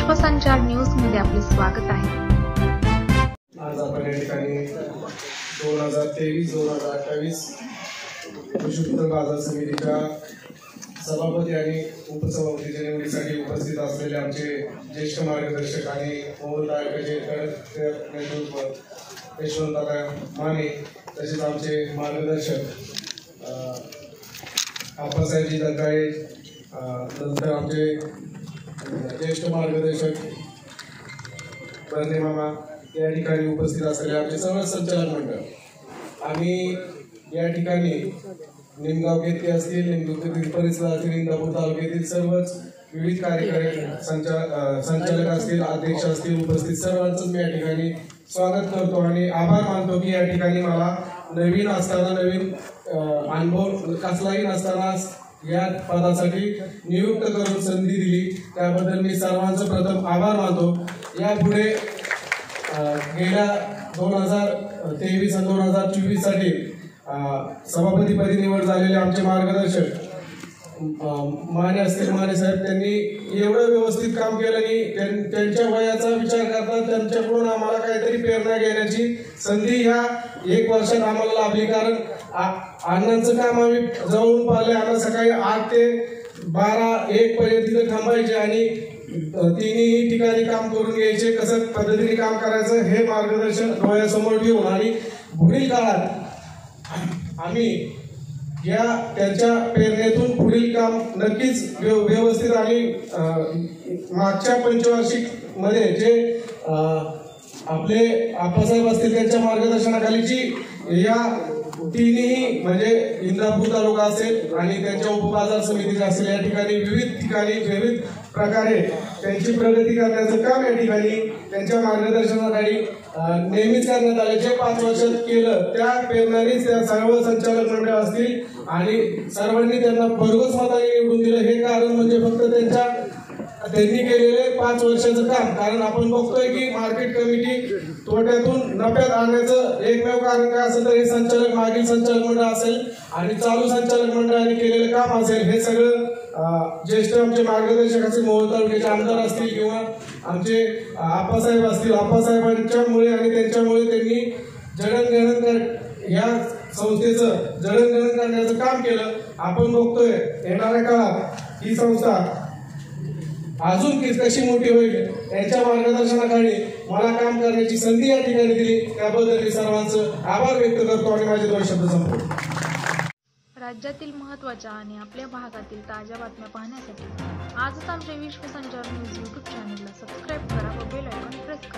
Vishwasanchar news मध्ये आपले स्वागत आहे। आज आपण या ठिकाणी 2023-2028 कृषी उत्पन्न बाजार समितीच्या सभापती आणि उपसभापतीच्या निवडीसाठी उपस्थित असलेले आमचे ज्येष्ठ मार्गदर्शक आणि मोहोळ तालुक्याचे नेतृत्व यशवंतदादा माने, तसेच आमचे मार्गदर्शक आप्पासाहेबजी दत्ताळे, नंतर आमचे ज्येष्ठ मार्गदर्शक बर्ने मामा या ठिकाणी उपस्थित असलेले आमचे सर्व संचालक मंडळ। आम्ही या ठिकाणी निमगाव घेतले असतील, निमगाव परिसरात असतील, इंदापूर तालुक्यातील सर्वच विविध कार्यकारी संचालक असतील, अध्यक्ष असतील, उपस्थित सर्वांचं मी या ठिकाणी स्वागत करतो आणि आभार मानतो की या ठिकाणी मला नवीन असताना नवीन अनुभव कसलाही नसताना या पदासाठी नियुक्त करून संधी दिली, त्याबद्दल मी सर्वांचं प्रथम आभार मानतो। यापुढे गेल्या 2023 आणि 2024 साठी सभापतीपदी निवड झालेले आमचे मार्गदर्शक माने असतील, माने साहेब, त्यांनी एवढं व्यवस्थित काम केलं आणि त्यांच्या वयाचा विचार करता त्यांच्याकडून आम्हाला काहीतरी प्रेरणा घेण्याची संधी ह्या 1 वर्षात आम्हाला लाभली। कारण अण्णांचं काम आम्ही जवळून पाहिले। अण्णा सकाळी 8 ते 12-1 पर्यंत तिथे थांबायचे आणि तिन्ही ठिकाणी काम करून घ्यायचे। कसं पद्धतीने काम करायचं हे मार्गदर्शन डोळ्यासमोर ठेवून आणि पुढील काळात आम्ही या त्यांच्या प्रेरणेतून पुढील काम नक्कीच व्यवस्थित आणि मागच्या पंचवार्षिक मध्ये जे आपले आप्पासाहेब असतील त्यांच्या मार्गदर्शनाखाली जी या तिन्ही म्हणजे इंदापूर तालुका असेल आणि त्यांच्या उपबाजार समितीचे असेल, या ठिकाणी विविध प्रकारे त्यांची प्रगती करण्याचं काम या ठिकाणी त्यांच्या मार्गदर्शनाखाली नेहमीच करण्यात आले। जे 5 वर्षात केलं त्या प्रेरणेनेच त्या सर्व संचालक मंडळ असतील आणि सर्वांनी त्यांना भरघोस मताने निवडून दिलं। हे कारण म्हणजे फक्त त्यांनी केलेले 5 वर्षाचं काम। कारण आपण बघतोय की मार्केट कमिटी तोट्यातून नफ्यात आणण्याचं एकमेव कारण काय असेल तर हे संचालक, मागील संचालक मंडळ असेल आणि चालू संचालक मंडळाने केलेलं काम असेल। हे सगळं ज्येष्ठ आमचे मार्गदर्शक असतील, मोहोळ तालुक्याचे आमदार असतील किंवा आमचे आप्पासाहेब असतील, आप्पासाहेबांच्यामुळे आणि त्यांच्यामुळे त्यांनी जडणघडण या संस्थेचं जडणघडण करण्याचं काम केलं। आपण बघतोय येणाऱ्या काळात ही संस्था अजून कशी मोठी होईल, यांच्या मार्गदर्शनाखाली मला काम करण्याची संधी या ठिकाणी दिली, त्याबद्दल मी सर्वांचं आभार व्यक्त करतो आणि माझे 2 शब्द संपवतो। राज्यातील महत्त्वाच्या आणि आपल्या भागातील ताज्या बातम्या पाहण्यासाठी आजच आमच्या विश्वसंचार न्यूज YouTube चॅनलला सबस्क्राईब करा व बेल आयकॉन प्रेस करा।